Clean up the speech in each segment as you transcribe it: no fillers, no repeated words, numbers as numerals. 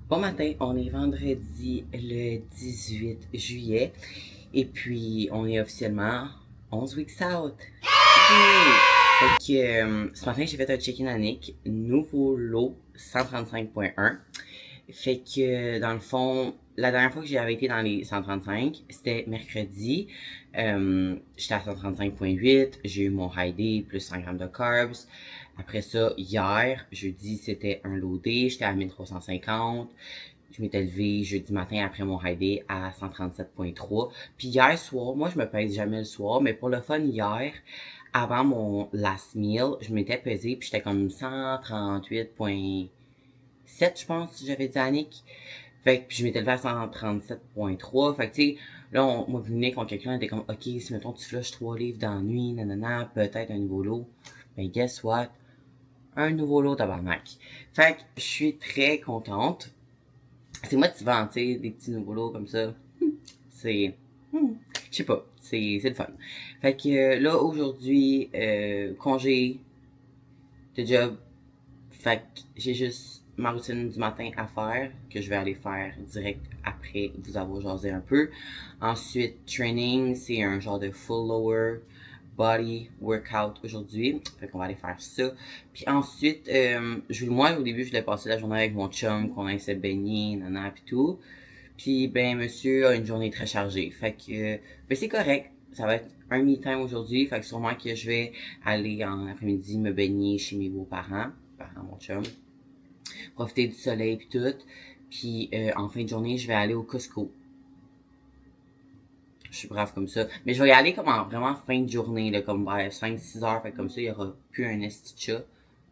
Bon matin, on est vendredi le 18 juillet et puis on est officiellement 11 weeks out. Yay! Fait que ce matin, j'ai fait un check-in à Nick, nouveau lot 135.1. Fait que dans le fond, la dernière fois que j'avais été dans les 135, c'était mercredi. J'étais à 135.8, j'ai eu mon high day plus 100 grammes de carbs. Après ça, hier, jeudi, c'était un loadé, j'étais à 1350. Je m'étais levé jeudi matin après mon high day à 137.3. Puis hier soir, moi je me pèse jamais le soir, mais pour le fun hier, avant mon last meal, je m'étais pesé puis j'étais comme 138.7 je pense, j'avais dit à Nick. Fait que puis je m'étais levé à 137.3. Fait que tu sais, là, moi puis Nick, on quelqu'un était comme, ok, si mettons tu flushes 3 livres dans la nuit, nanana, peut-être un nouveau lot. Ben guess what? Un nouveau lot tabarnak. Fait que je suis très contente. C'est motivant, tu sais, des petits nouveaux lots comme ça. C'est, je sais pas, c'est le fun. Fait que là, aujourd'hui, congé de job. Fait que j'ai juste ma routine du matin à faire, que je vais aller faire direct après vous avoir jasé un peu. Ensuite, training, c'est un genre de full lower body workout aujourd'hui. Fait qu'on va aller faire ça. Puis ensuite, moi, au début, je voulais passer la journée avec mon chum, qu'on allait se baigner, nana, pis tout. Puis, ben, monsieur a une journée très chargée. Fait que, ben, c'est correct. Ça va être un me-time aujourd'hui. Fait que sûrement que je vais aller en après-midi me baigner chez mes beaux-parents, mon chum. Profiter du soleil puis tout. Puis, en fin de journée, je vais aller au Costco. Je suis brave comme ça. Mais je vais y aller comme en vraiment fin de journée, là, comme vers 5-6 heures. Fait que comme ça, il y aura plus un esti de chat.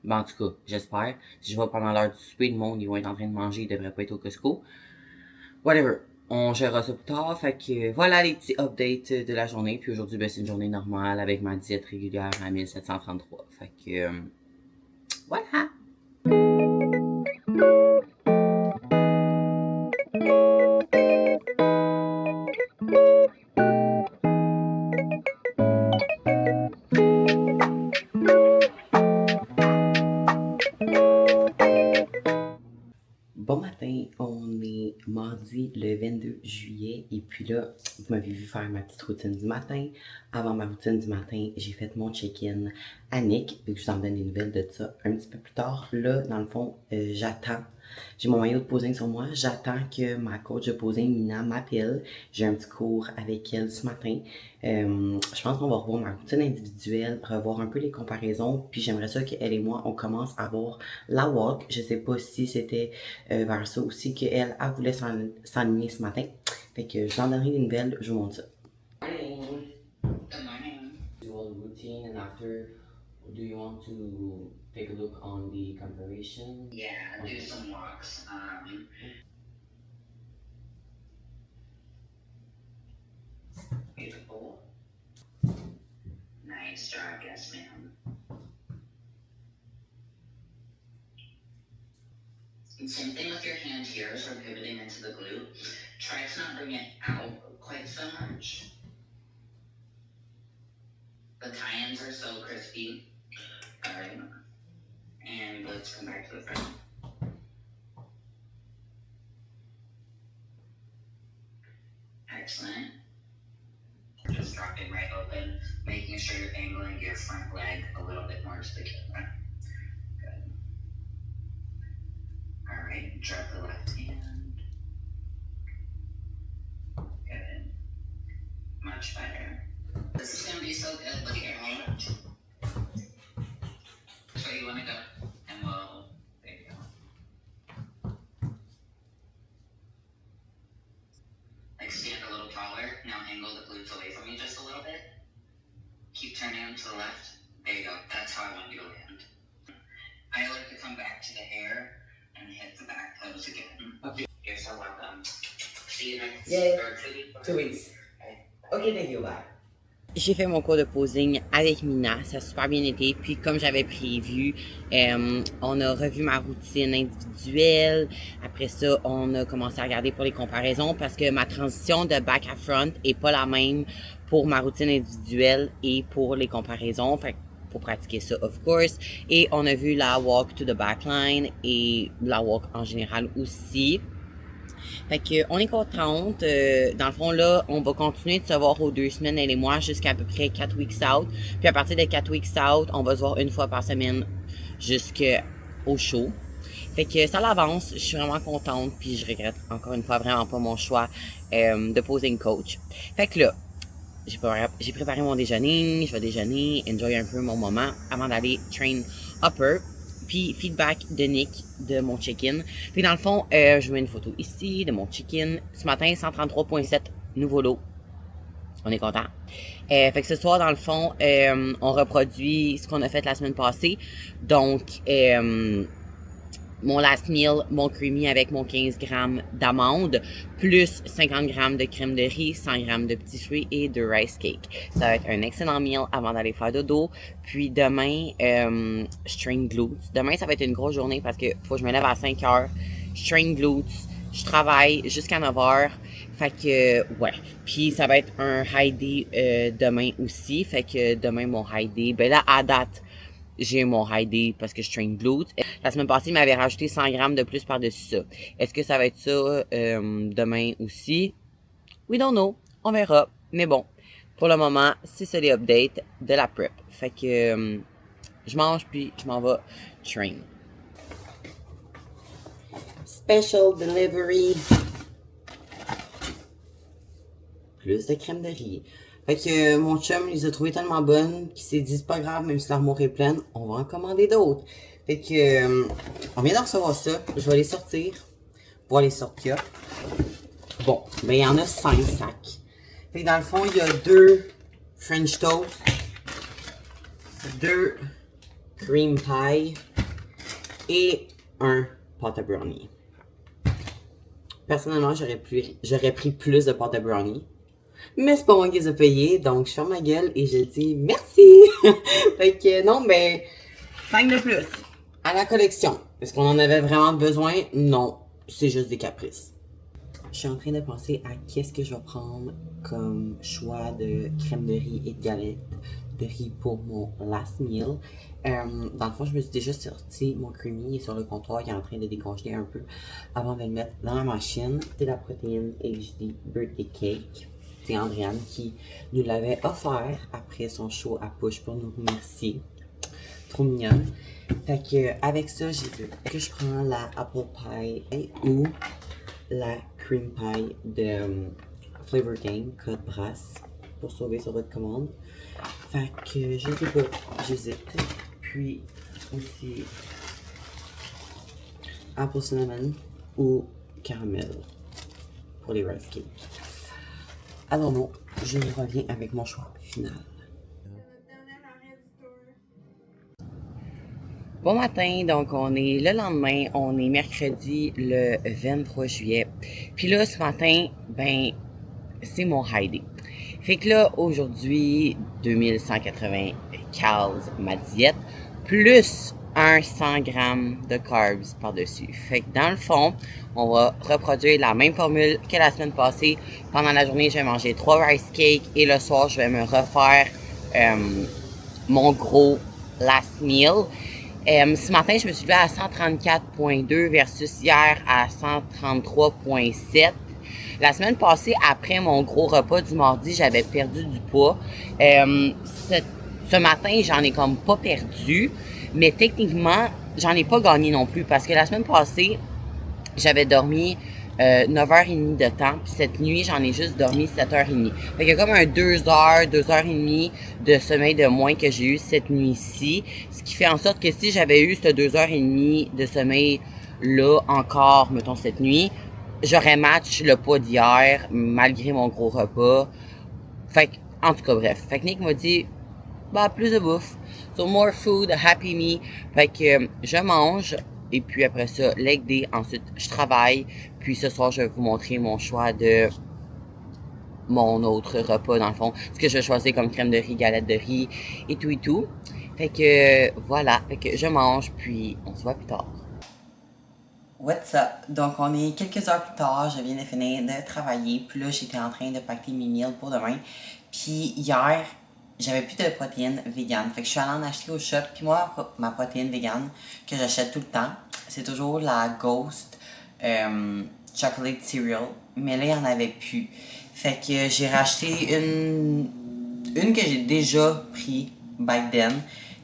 Ben, en tout cas, j'espère. Si je vais pendant l'heure du souper, le monde, ils vont être en train de manger, ils devraient pas être au Costco. Whatever. On gérera ça plus tard. Fait que voilà les petits updates de la journée. Puis aujourd'hui, ben, c'est une journée normale avec ma diète régulière à 1733. Fait que voilà. Bon matin, on est mardi le 22 juillet et puis là, vous m'avez vu faire ma petite routine du matin. Avant ma routine du matin, j'ai fait mon check-in à Nick, puis je vous en donne des nouvelles de ça un petit peu plus tard. Là, dans le fond, j'attends. J'ai mon maillot de posing sur moi. J'attends que ma coach de posing, Mina, m'appelle. J'ai un petit cours avec elle ce matin. Je pense qu'on va revoir ma routine individuelle, revoir un peu les comparaisons. Puis j'aimerais ça qu'elle et moi, on commence à voir la walk. Je sais pas si c'était vers ça aussi qu'elle voulait s'enligner ce matin. Fait que je vous en donnerai des nouvelles, je vous montre ça. Good morning. Do all the routine and after, do you want to take a look on the comparison? Yeah, do some walks. Beautiful. Nice job, yes, ma'am. And same thing with your hand here as we're pivoting into the glute. Try to not bring it out quite so much. The tie-ins are so crispy. All right. And let's come back to the front. Excellent. Just dropping right open, making sure you're angling your front leg a little bit more to the camera. Good. All right, drop the left hand. Good. Much better. This is gonna be so good. Look at your hand. So you wanna go, and we'll, there you go. Like stand a little taller. Now angle the glutes away from you just a little bit. Keep turning to the left. There you go. That's how I want you to land. I like to come back to the hair and hit the back pose again. Okay. You're so welcome. See you next Yay. or 2 weeks. 2 weeks. Ok, thank you, bye. J'ai fait mon cours de posing avec Mina, ça a super bien été. Puis comme j'avais prévu, on a revu ma routine individuelle. Après ça, on a commencé à regarder pour les comparaisons parce que ma transition de back à front est pas la même pour ma routine individuelle et pour les comparaisons. Fait pour pratiquer ça, of course. Et on a vu la walk to the backline et la walk en général aussi. Fait que on est contente. Dans le fond, là, on va continuer de se voir aux 2 semaines, elle et moi, jusqu'à à peu près 4 weeks out. Puis à partir des 4 weeks out, on va se voir une fois par semaine jusqu'au show. Fait que ça l'avance, je suis vraiment contente, puis je regrette encore une fois vraiment pas mon choix de posing coach. Fait que là, j'ai préparé mon déjeuner, je vais déjeuner, enjoy un peu mon moment avant d'aller train upper. Puis feedback de Nick de mon check-in. Puis dans le fond, je mets une photo ici de mon check-in. Ce matin, 133.7 nouveau lot. On est content. Fait que ce soir, dans le fond, on reproduit ce qu'on a fait la semaine passée. Donc, mon last meal, mon creamy avec mon 15 grammes d'amandes, plus 50 grammes de crème de riz, 100 grammes de petits fruits et de rice cake. Ça va être un excellent meal avant d'aller faire dodo. Puis demain, je train glutes. Demain, ça va être une grosse journée parce que faut que je me lève à 5 heures. Je train glutes. Je travaille jusqu'à 9 heures. Fait que, ouais. Puis ça va être un high day demain aussi. Fait que demain, mon high day, ben là, à date, j'ai mon high day parce que je train glutes. La semaine passée, il m'avait rajouté 100 grammes de plus par-dessus ça. Est-ce que ça va être ça demain aussi? We don't know. On verra. Mais bon, pour le moment, c'est ça les updates de la prep. Fait que je mange puis je m'en vais train. Special delivery. Plus de crème de riz. Fait que mon chum les a trouvées tellement bonnes qu'il s'est dit c'est pas grave, même si l'armoire est pleine, on va en commander d'autres. Fait que on vient de recevoir ça. Je vais les sortir. Voir les sortes qu'il y a. Bon, ben il y en a 5 sacs. Fait que dans le fond, il y a 2 French toast, 2 cream pie et un pot à brownie. Personnellement, j'aurais pris plus de pâte à brownie. Mais c'est pas moi qui les ai payés, donc je ferme ma gueule et je dis merci! Fait que non, ben, 5 de plus à la collection. Est-ce qu'on en avait vraiment besoin? Non, c'est juste des caprices. Je suis en train de penser à qu'est-ce que je vais prendre comme choix de crème de riz et de galettes de riz pour mon last meal. Dans le fond, je me suis déjà sorti mon creamy sur le comptoir, il est en train de décongeler un peu avant de le mettre dans la machine. C'est la protéine HD Birthday Cake. C'est Andréane qui nous l'avait offert après son show à Push pour nous remercier. Trop mignonne. Fait que avec ça, j'ai vu que je prends la apple pie ou la cream pie de Flavor Gang Code Brass pour sauver sur votre commande. Fait que je sais pas, j'hésite. Puis aussi apple cinnamon ou caramel pour les rice cakes. Alors non, je reviens avec mon choix final. Bon matin, donc on est le lendemain, on est mercredi le 23 juillet. Puis là, ce matin, ben, c'est mon high day. Fait que là, aujourd'hui, 2180 calories ma diète, plus un 100 grammes de carbs par-dessus. Fait que dans le fond, on va reproduire la même formule que la semaine passée. Pendant la journée, je vais manger 3 rice cakes et le soir, je vais me refaire mon gros last meal. Ce matin, je me suis levée à 134.2 versus hier à 133.7. La semaine passée, après mon gros repas du mardi, j'avais perdu du poids. Ce matin, j'en ai comme pas perdu, mais techniquement, j'en ai pas gagné non plus parce que la semaine passée, j'avais dormi 9h30 de temps, puis cette nuit, j'en ai juste dormi 7h30. Fait qu'il y a comme un 2h30 de sommeil de moins que j'ai eu cette nuit-ci, ce qui fait en sorte que si j'avais eu ce 2h30 de sommeil-là encore, mettons, cette nuit, j'aurais match le poids d'hier, malgré mon gros repas. Fait que, en tout cas, bref. Fait que Nick m'a dit, bah, plus de bouffe. So, more food, happy me. Fait que, je mange. Et puis après ça, leg day. Ensuite, je travaille. Puis ce soir, je vais vous montrer mon choix de mon autre repas, dans le fond. Ce que je vais choisir comme crème de riz, galette de riz et tout et tout. Fait que, voilà. Fait que je mange, puis on se voit plus tard. What's up? Donc, on est quelques heures plus tard. Je viens de finir de travailler. Puis là, j'étais en train de pacter mes meals pour demain. Puis hier, j'avais plus de protéines vegan. Fait que je suis allée en acheter au shop. Puis moi, ma protéine vegan que j'achète tout le temps, c'est toujours la Ghost Chocolate Cereal. Mais là, il n'y en avait plus. Fait que j'ai racheté une que j'ai déjà pris back then,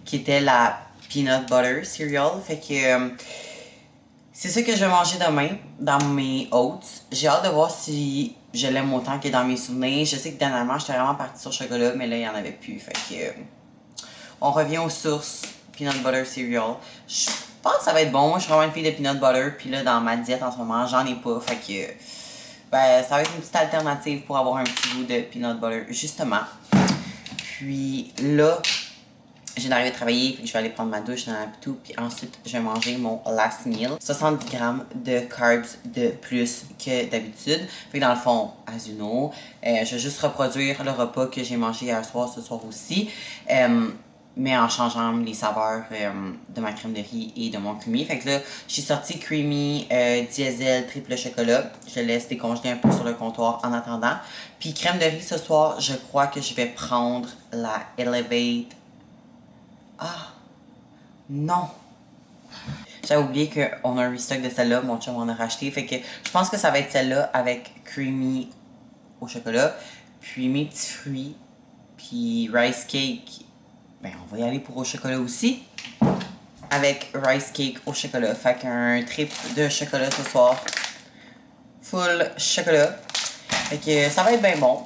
qui était la Peanut Butter Cereal. Fait que c'est ça que je vais manger demain dans mes oats. J'ai hâte de voir si je l'aime autant que dans mes souvenirs. Je sais que dernièrement, j'étais vraiment partie sur chocolat, mais là, il n'y en avait plus. Fait que on revient aux sources. Peanut Butter Cereal. Je pense que ça va être bon. Moi, je suis vraiment une fille de peanut butter. Puis là, dans ma diète en ce moment, j'en ai pas. Fait que ben, ça va être une petite alternative pour avoir un petit goût de peanut butter, justement. Puis là, je viens d'arriver à travailler, puis je vais aller prendre ma douche dans la tout, puis ensuite je vais manger mon last meal. 70 grammes de carbs de plus que d'habitude. Fait que dans le fond, as you know, je vais juste reproduire le repas que j'ai mangé hier soir, ce soir aussi. Mais en changeant les saveurs de ma crème de riz et de mon creamy. Fait que là, j'ai sorti creamy, diesel, triple chocolat. Je le laisse décongeler un peu sur le comptoir en attendant. Puis crème de riz ce soir, je crois que je vais prendre la Elevate. Ah, non. J'avais oublié qu'on a un restock de celle-là, mon chum en a racheté. Fait que je pense que ça va être celle-là avec creamy au chocolat. Puis mes petits fruits, puis rice cake. Ben, on va y aller pour au chocolat aussi. Avec rice cake au chocolat. Fait qu'un trip de chocolat ce soir. Full chocolat. Fait que ça va être bien bon.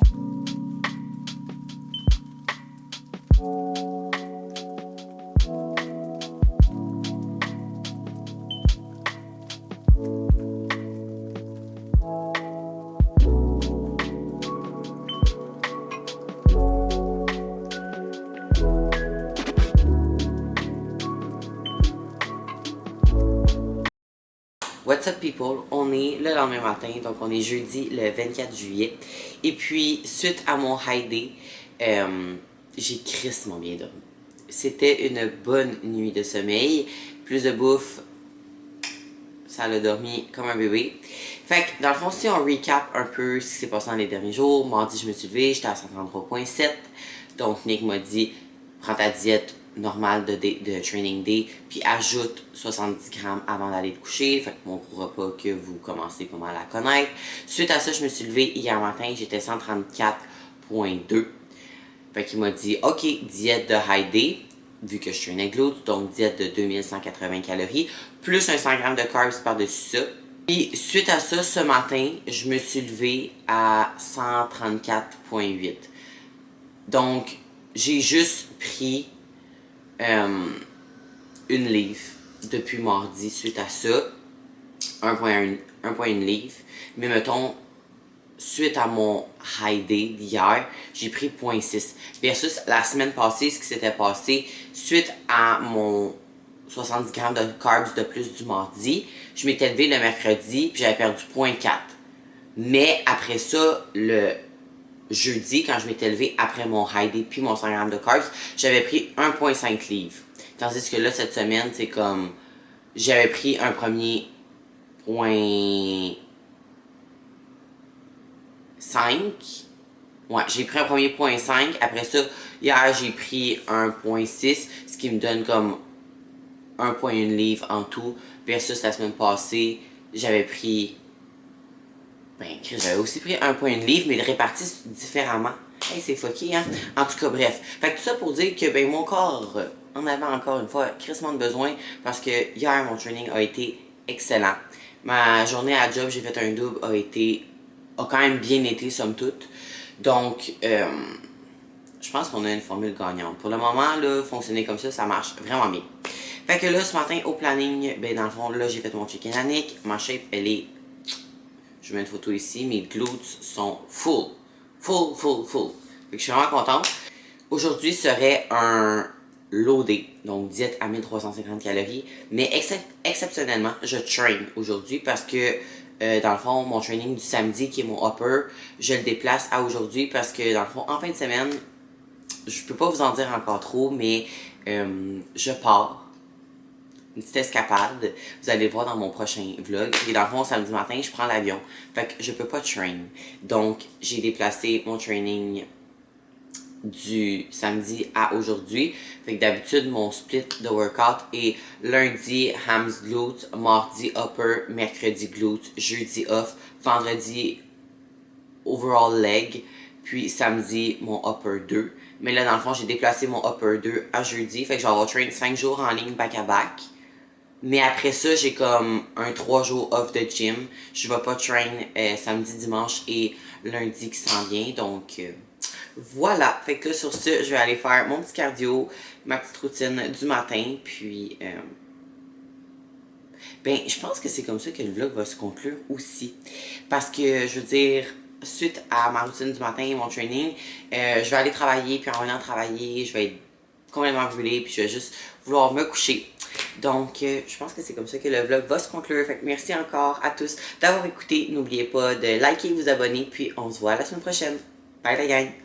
What's up people? On est le lendemain matin, donc on est jeudi le 24 juillet. Et puis, suite à mon high day, j'ai crissement bien dormi. C'était une bonne nuit de sommeil. Plus de bouffe, ça l'a dormi comme un bébé. Fait que, dans le fond, si on recap un peu ce qui s'est passé dans les derniers jours, mardi, je me suis levée, j'étais à 133,7. Donc, Nick m'a dit, prends ta diète normale de training day, puis ajoute 70 grammes avant d'aller te coucher. Fait que mon gros repas que vous commencez pas mal à connaître. Suite à ça, je me suis levée hier matin, j'étais 134,2. Fait qu'il m'a dit, OK, diète de high day, vu que je suis un glute, donc diète de 2180 calories, plus un 100 grammes de carbs par-dessus ça. Puis suite à ça, ce matin, je me suis levée à 134,8. Donc, j'ai juste pris une livre depuis mardi suite à ça. 1,1 livre. Mais mettons, suite à mon high day d'hier, j'ai pris 0,6. Versus la semaine passée, ce qui s'était passé, suite à mon 70 grammes de carbs de plus du mardi, je m'étais levé le mercredi, puis j'avais perdu 0,4. Mais après ça, le jeudi, quand je m'étais levé après mon high day puis mon 100 grammes de carbs, j'avais pris 1,5 livres. Tandis que là, cette semaine, c'est comme, j'avais pris un premier 0,5. Ouais, j'ai pris un premier 0,5. Après ça, hier, j'ai pris 1,6, ce qui me donne comme 1,1 livre en tout. Versus la semaine passée, j'avais pris... Ben, j'avais aussi pris 1,1 livre, mais réparti différemment. Hey, c'est fucké, hein? En tout cas, bref. Fait que tout ça pour dire que, ben, mon corps en avait encore une fois crissement de besoin parce que hier, mon training a été excellent. Ma journée à job, j'ai fait un double, a quand même bien été, somme toute. Donc, je pense qu'on a une formule gagnante. Pour le moment, là, fonctionner comme ça marche vraiment bien. Fait que là, ce matin, au planning, ben, dans le fond, là, j'ai fait mon chicken à Nick. Ma shape, elle est... Je mets une photo ici. Mes glutes sont full. Full. Fait que je suis vraiment contente. Aujourd'hui serait un low day, donc diète à 1350 calories. Mais exceptionnellement, je train aujourd'hui parce que, dans le fond, mon training du samedi, qui est mon upper, je le déplace à aujourd'hui parce que, dans le fond, en fin de semaine, je peux pas vous en dire encore trop, mais je pars. Une petite escapade. Vous allez le voir dans mon prochain vlog. Et dans le fond, samedi matin, je prends l'avion. Fait que je peux pas train. Donc, j'ai déplacé mon training du samedi à aujourd'hui. Fait que d'habitude, mon split de workout est lundi, hams glutes, mardi upper, mercredi glutes, jeudi off, vendredi overall leg, puis samedi, mon upper 2. Mais là, dans le fond, j'ai déplacé mon upper 2 à jeudi. Fait que je vais avoir train 5 jours en ligne back-à-back. Mais après ça, j'ai comme un 3 jours off de gym. Je vais pas train samedi, dimanche et lundi qui s'en vient. Donc, voilà. Fait que là, sur ce, je vais aller faire mon petit cardio, ma petite routine du matin. Puis, ben, je pense que c'est comme ça que le vlog va se conclure aussi. Parce que, je veux dire, suite à ma routine du matin et mon training, je vais aller travailler. Puis en venant travailler, je vais être complètement brûlée. Puis je vais juste vouloir me coucher. Donc, je pense que c'est comme ça que le vlog va se conclure. Fait que merci encore à tous d'avoir écouté. N'oubliez pas de liker, vous abonner. Puis on se voit la semaine prochaine. Bye la gang!